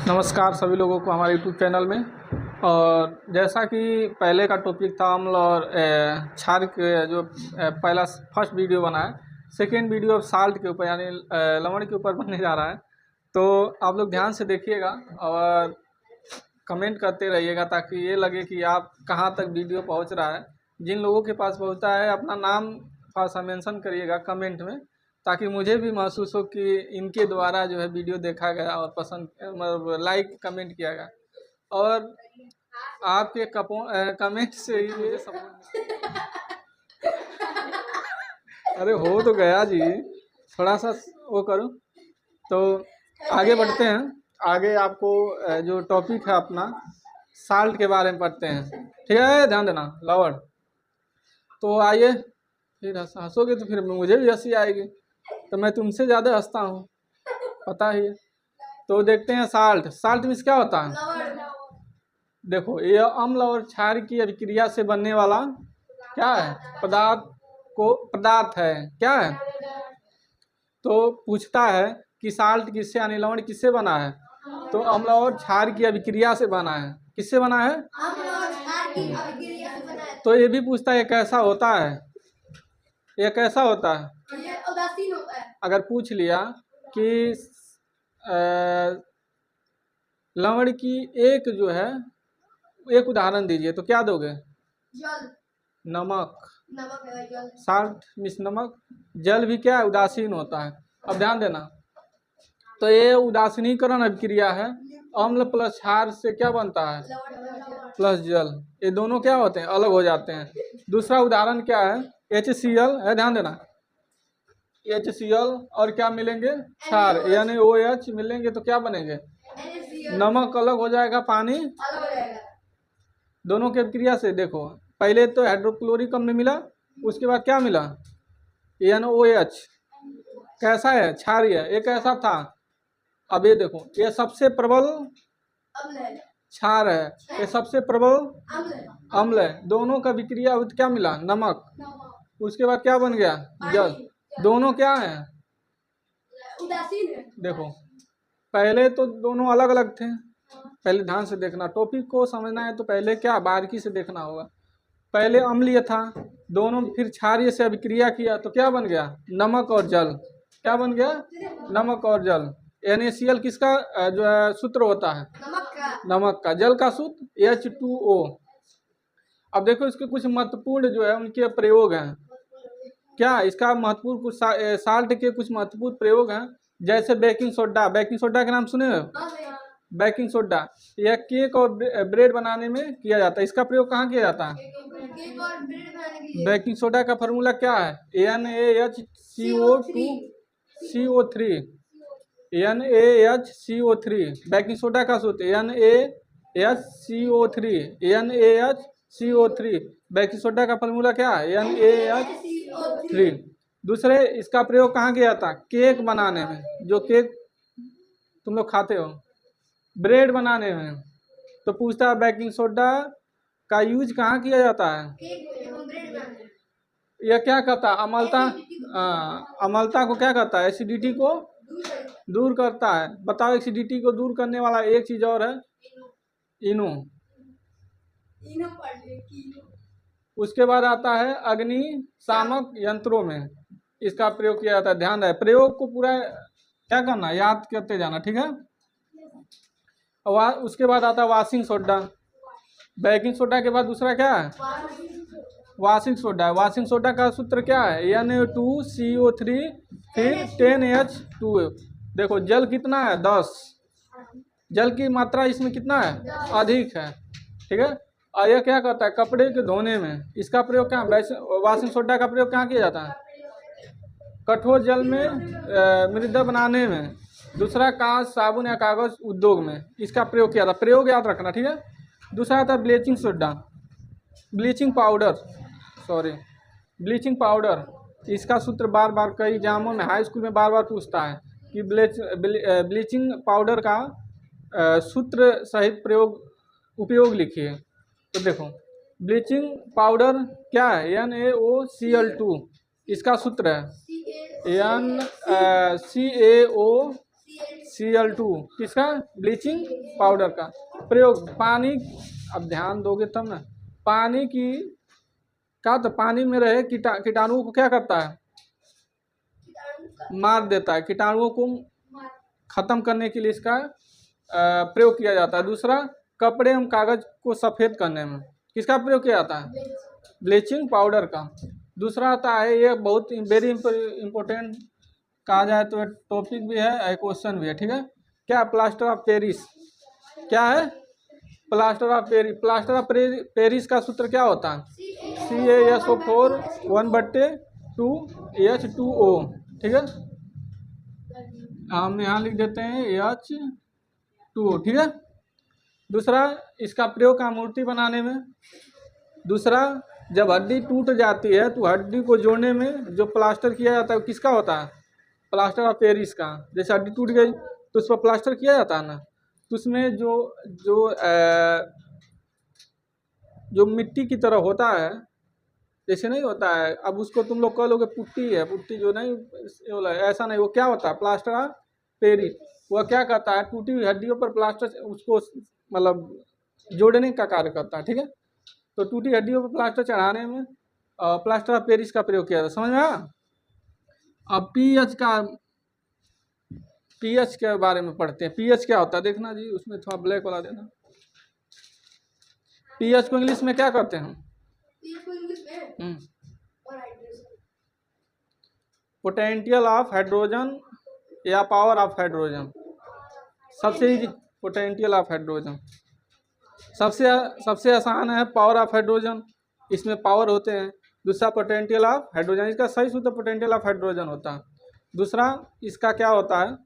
नमस्कार सभी लोगों को हमारे यूट्यूब चैनल में। और जैसा कि पहले का टॉपिक था अम्ल और क्षार के जो पहला फर्स्ट वीडियो बना है, सेकेंड वीडियो साल्ट के ऊपर यानी लवण के ऊपर बनने जा रहा है। तो आप लोग ध्यान से देखिएगा और कमेंट करते रहिएगा ताकि ये लगे कि आप कहाँ तक वीडियो पहुँच रहा है। जिन लोगों के पास पहुँचता है अपना नाम थोड़ा सा मेंशन करिएगा कमेंट में, ताकि मुझे भी महसूस हो कि इनके द्वारा जो है वीडियो देखा गया और पसंद मतलब लाइक कमेंट किया गया। और आपके कमेंट से ही मुझे सपोर्ट अरे हो तो गया जी, थोड़ा सा वो करो। तो आगे बढ़ते हैं। आगे आपको जो टॉपिक है अपना साल्ट के बारे में पढ़ते हैं, ठीक है? ध्यान देना लवण। तो आइए, फिर हंसोगे तो फिर मुझे भी हंसी आएगी, तो मैं तुमसे ज़्यादा हंसता हूँ, पता ही है। तो देखते हैं साल्ट। साल्ट मीन्स क्या होता है? देखो, ये अम्ल और क्षार की अभिक्रिया से बनने वाला क्या है? पदार्थ है। क्या है? तो पूछता है कि साल्ट किससे यानी लवण किससे बना है? तो अम्ल और क्षार की अभिक्रिया से बना है। किससे बना है? तो ये भी पूछता है ये कैसा होता है? ये कैसा होता है? ये उदासीन होता है। अगर पूछ लिया कि लवण की एक जो है एक उदाहरण दीजिए, तो क्या दोगे? जल। नमक। नमक है जल। साल्ट मिस नमक। जल भी क्या है? उदासीन होता है। अब ध्यान देना, तो ये उदासीनीकरण अभिक्रिया है। अम्ल प्लस क्षार से क्या बनता है? प्लस जल। ये दोनों क्या होते हैं? अलग हो जाते हैं। दूसरा उदाहरण क्या है? HCl है। ध्यान देना, HCl और क्या मिलेंगे? क्षार यानी OH मिलेंगे तो क्या बनेंगे? नमक अलग हो जाएगा, पानी अलग हो जाएगा। दोनों के अभिक्रिया से। देखो, पहले तो हाइड्रोक्लोरिक अम्ल मिला, उसके बाद क्या मिला? NOH। कैसा है? क्षारीय। ये कैसा था? अब ये देखो, ये सबसे प्रबल अम्ल है। क्षार है, ये सबसे प्रबल अम्ल है। अम्ल है। दोनों का विक्रिया हुई तो क्या मिला? नमक। उसके बाद क्या बन गया? जल। दोनों क्या है? उदासीन है। देखो, पहले तो दोनों अलग अलग थे। पहले ध्यान से देखना, टॉपिक को समझना है तो पहले क्या बारीकी से देखना होगा। पहले अम्लीय था, दोनों फिर क्षारीय से अभिक्रिया किया तो क्या बन गया? नमक और जल। क्या बन गया? नमक और जल। NaCl किसका जो है सूत्र होता है? नमक का। नमक का। जल का सूत्र H2O। अब देखो, इसके कुछ महत्वपूर्ण जो है उनके प्रयोग हैं। क्या इसका महत्वपूर्ण कुछ साल्ट के कुछ महत्वपूर्ण प्रयोग हैं, जैसे बेकिंग सोडा। बेकिंग सोडा के नाम सुने हो? बेकिंग सोडा यह केक और ब्रेड बनाने में किया जाता है। इसका प्रयोग कहाँ किया जाता है? केक और ब्रेड बनाने के लिए। बेकिंग सोडा का फॉर्मूला क्या है? NaHCO2CO3। NaHCO3 बेकिंग सोडा का सूत्र NaHCO3। NaHCO3 बेकिंग सोडा का फॉर्मूला क्या है? NaH3। दूसरे, इसका प्रयोग कहाँ किया जाता है? केक बनाने में, जो केक तुम लोग खाते हो, ब्रेड बनाने में। तो पूछता है बेकिंग सोडा का यूज कहाँ किया जाता है? केक और ब्रेड बनाने में। यह क्या करता है? अम्लता को क्या करता है? एसिडिटी को दूर करता है। बताओ, एसिडिटी को दूर करने वाला एक चीज और है, इनो। उसके बाद आता है अग्निशामक यंत्रों में इसका प्रयोग किया जाता है। ध्यान रहे, प्रयोग को पूरा क्या करना, याद करते जाना, ठीक है? उसके बाद आता है वॉशिंग सोडा। बेकिंग सोडा के बाद दूसरा क्या है? Washing soda. वॉशिंग सोडा का सूत्र क्या है? Na2CO3 फिर 10H2O। देखो, जल कितना है? 10। जल की मात्रा इसमें कितना है? अधिक है, ठीक है? और यह क्या करता है? कपड़े के धोने में इसका प्रयोग क्या है? वॉशिंग सोडा का प्रयोग कहाँ किया जाता है? कठोर जल में मृदा बनाने में। दूसरा, कांच, साबुन या कागज उद्योग में इसका प्रयोग किया था। प्रयोग याद रखना, ठीक है? दूसरा आता है ब्लीचिंग सोडा। Bleaching powder. इसका सूत्र बार बार कई एग्जामों में, हाई स्कूल में बार बार पूछता है कि ब्लीचिंग पाउडर का सूत्र सहित उपयोग लिखिए। तो देखो, ब्लीचिंग पाउडर क्या है? NaOCl2। इसका सूत्र है NaCO Cl2 किसका? ब्लीचिंग पाउडर का प्रयोग। पानी, अब ध्यान दोगे तब ना, पानी की क्या तो पानी में रहे कीटाणुओं को क्या करता है? मार देता है। कीटाणुओं को खत्म करने के लिए इसका प्रयोग किया जाता है। दूसरा, कपड़े एवं कागज को सफ़ेद करने में किसका प्रयोग किया जाता है? ब्लीचिंग पाउडर का। दूसरा आता है, ये बहुत वेरी इंपॉर्टेंट कहा जाए तो टॉपिक भी है, क्वेश्चन भी है, ठीक है। क्या प्लास्टर ऑफ पेरिस? क्या है? Plaster of Paris. Plaster of Paris का सूत्र क्या होता है? CaSO4 1/2H2O, ठीक है। हम यहाँ लिख देते हैं H2O, ठीक है। दूसरा, इसका प्रयोग का मूर्ति बनाने में। दूसरा, जब हड्डी टूट जाती है तो हड्डी को जोड़ने में जो प्लास्टर किया जाता है वो किसका होता है? प्लास्टर ऑफ पेरिस का। जैसे हड्डी टूट गई तो उस पर प्लास्टर किया जाता है ना, तो उसमें जो मिट्टी की तरह होता है, जैसे नहीं होता है, अब उसको तुम लोग कह लोगे पुट्टी है, पुट्टी जो नहीं, ऐसा नहीं, वो क्या होता है? Plaster of Paris. वह क्या करता है? टूटी हुई हड्डियों पर प्लास्टर उसको मतलब जोड़ने का कार्य करता है, ठीक है। तो टूटी हड्डियों पर प्लास्टर चढ़ाने में प्लास्टर ऑफ पेरिस का प्रयोग किया जाता है। समझ में आया? अब पीएच के बारे में पढ़ते हैं। पीएच क्या होता है देखना जी, उसमें थोड़ा ब्लैक वाला देना। पीएच को इंग्लिश में क्या कहते हैं? पोटेंशियल ऑफ हाइड्रोजन या पावर ऑफ हाइड्रोजन। सबसे इजी पोटेंशियल ऑफ हाइड्रोजन, सबसे आसान है पावर ऑफ हाइड्रोजन, इसमें पावर होते हैं। दूसरा पोटेंशियल ऑफ हाइड्रोजन, इसका सही सूत्र पोटेंशियल ऑफ हाइड्रोजन होता है। दूसरा, इसका क्या होता है?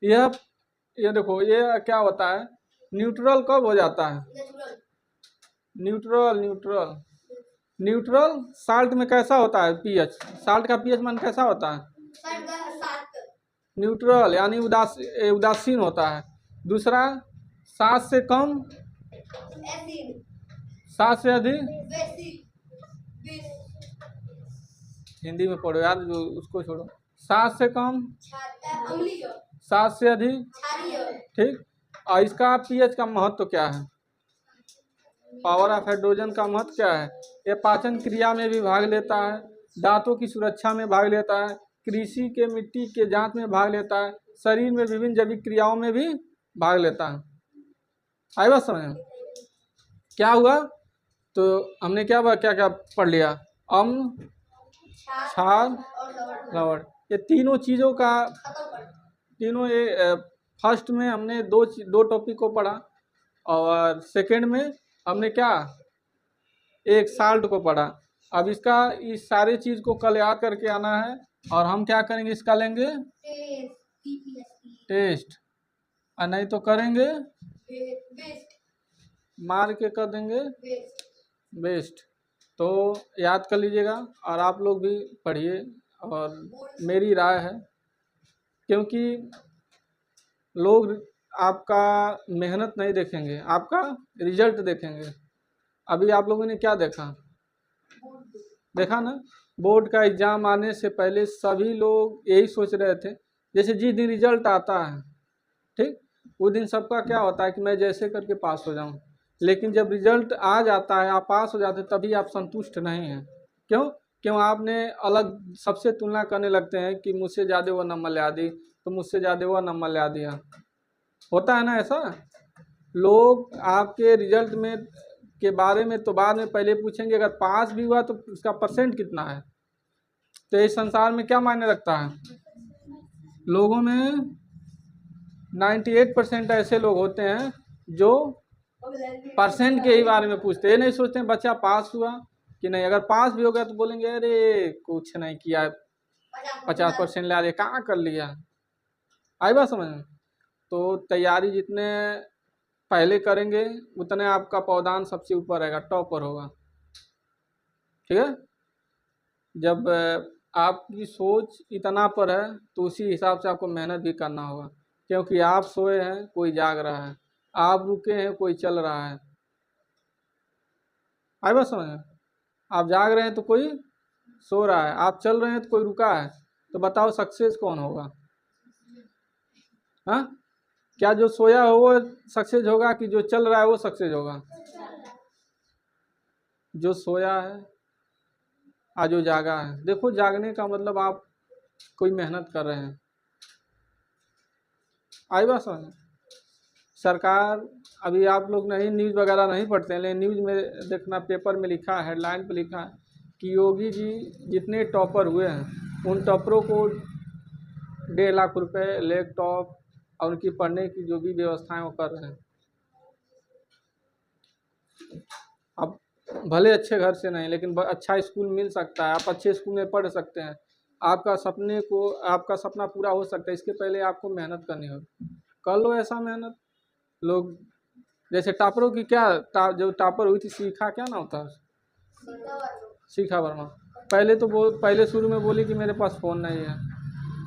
ये देखो, ये क्या होता है? न्यूट्रल कब हो जाता है? न्यूट्रल साल्ट में कैसा होता है? पीएच, साल्ट का पीएच मान कैसा होता है? न्यूट्रल यानी उदासीन होता है। दूसरा, 7 से कम, 7 से अधिक, हिंदी में पढ़ो यार, जो उसको छोड़ो। 7 से कम, 7 से अधिक, ठीक। और इसका पीएच का महत्व क्या है? पावर ऑफ हाइड्रोजन का महत्व क्या है? ये पाचन क्रिया में भी भाग लेता है, दांतों की सुरक्षा में भाग लेता है, कृषि के मिट्टी के जांच में भाग लेता है, शरीर में विभिन्न जैविक क्रियाओं में भी भाग लेता है। आई बात समझ में? क्या हुआ? तो हमने क्या पढ़ लिया? अम्ल, क्षार, लवण, ये तीनों चीज़ों का, तीनों ये फर्स्ट में हमने दो टॉपिक को पढ़ा, और सेकंड में हमने क्या, एक साल्ट को पढ़ा। अब इसका इस सारे चीज़ को कल याद करके आना है, और हम क्या करेंगे? इसका लेंगे टेस्ट, और नहीं तो करेंगे मार के कर देंगे बेस्ट। तो याद कर लीजिएगा, और आप लोग भी पढ़िए, और मेरी राय है, क्योंकि लोग आपका मेहनत नहीं देखेंगे, आपका रिजल्ट देखेंगे। अभी आप लोगों ने क्या देखा ना, बोर्ड का एग्ज़ाम आने से पहले सभी लोग यही सोच रहे थे, जैसे जिस दिन रिजल्ट आता है, ठीक, उस दिन सबका क्या होता है कि मैं जैसे करके पास हो जाऊं। लेकिन जब रिजल्ट आ जाता है, आप पास हो जाते हैं, तभी आप संतुष्ट नहीं हैं। क्यों आपने अलग सबसे तुलना करने लगते हैं कि मुझसे ज़्यादा वो नंबर ला दी, तो मुझसे ज़्यादा वो नंबर ला दिया। होता है ना ऐसा? लोग आपके रिजल्ट में के बारे में तो बाद में पहले पूछेंगे, अगर पास भी हुआ तो उसका परसेंट कितना है। तो इस संसार में क्या मायने रखता है? लोगों में 98% ऐसे लोग होते हैं जो परसेंट के ही बारे में पूछते हैं, ये नहीं सोचते हैं बच्चा पास हुआ कि नहीं। अगर पास भी हो गया तो बोलेंगे अरे कुछ नहीं किया, 50% ला दिया, कहाँ कर लिया। आई बात समझ में? तो तैयारी जितने पहले करेंगे उतने आपका पौधान सबसे ऊपर रहेगा, टॉपर होगा, ठीक है। जब आपकी सोच इतना पर है तो उसी हिसाब से आपको मेहनत भी करना होगा, क्योंकि आप सोए हैं कोई जाग रहा है, आप रुके हैं कोई चल रहा है। आई बात समझ में? आप जाग रहे हैं तो कोई सो रहा है, आप चल रहे हैं तो कोई रुका है। तो बताओ सक्सेस कौन होगा? हाँ, क्या जो सोया हो वो सक्सेस होगा कि जो चल रहा है वो सक्सेस होगा? जो सोया है आज जो जागा है। देखो जागने का मतलब आप कोई मेहनत कर रहे हैं। आई बात समझ? सरकार, अभी आप लोग नहीं न्यूज़ वगैरह नहीं पढ़ते हैं, लेकिन न्यूज़ में देखना, पेपर में लिखा है, हेडलाइन पे लिखा है कि योगी जी जितने टॉपर हुए हैं उन टॉपरों को 1.5 लाख रुपए, लैपटॉप और उनकी पढ़ने की जो भी व्यवस्थाएं वो कर रहे हैं। अब भले अच्छे घर से नहीं, लेकिन अच्छा स्कूल मिल सकता है, आप अच्छे स्कूल में पढ़ सकते हैं, आपका सपना पूरा हो सकता है। इसके पहले आपको मेहनत करनी होगी। कर लो ऐसा मेहनत। लोग जैसे टॉपरों की जो टॉपर हुई थी, शिखा, क्या नाम था? शिखा वर्मा। पहले शुरू में बोली कि मेरे पास फ़ोन नहीं है,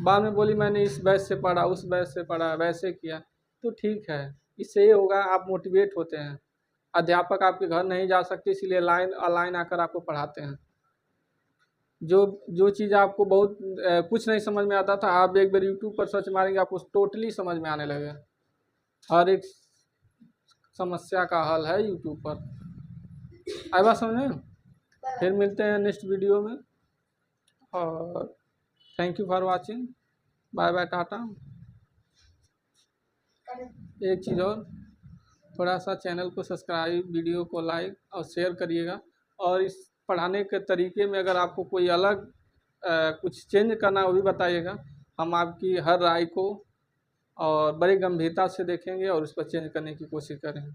बाद में बोली मैंने इस बैच से पढ़ा, उस बैच से पढ़ा, वैसे किया। तो ठीक है, इससे ये होगा आप मोटिवेट होते हैं। अध्यापक आपके घर नहीं जा सकते, इसीलिए ऑनलाइन आकर आपको पढ़ाते हैं। जो जो चीज़ आपको बहुत कुछ नहीं समझ में आता था, आप एक बार यूट्यूब पर सर्च मारेंगे, आपको टोटली समझ में आने लगे। हर एक समस्या का हल है यूट्यूब पर। आई बात समझ में? फिर मिलते हैं नेक्स्ट वीडियो में, और thank you for watching. Bye bye, tata. एक चीज़ और, थोड़ा सा चैनल को सब्सक्राइब, वीडियो को लाइक और शेयर करिएगा। और इस पढ़ाने के तरीके में अगर आपको कोई अलग कुछ चेंज करना है वो भी बताइएगा। हम आपकी हर राय को और बड़ी गंभीरता से देखेंगे और उस पर चेंज करने की कोशिश करेंगे।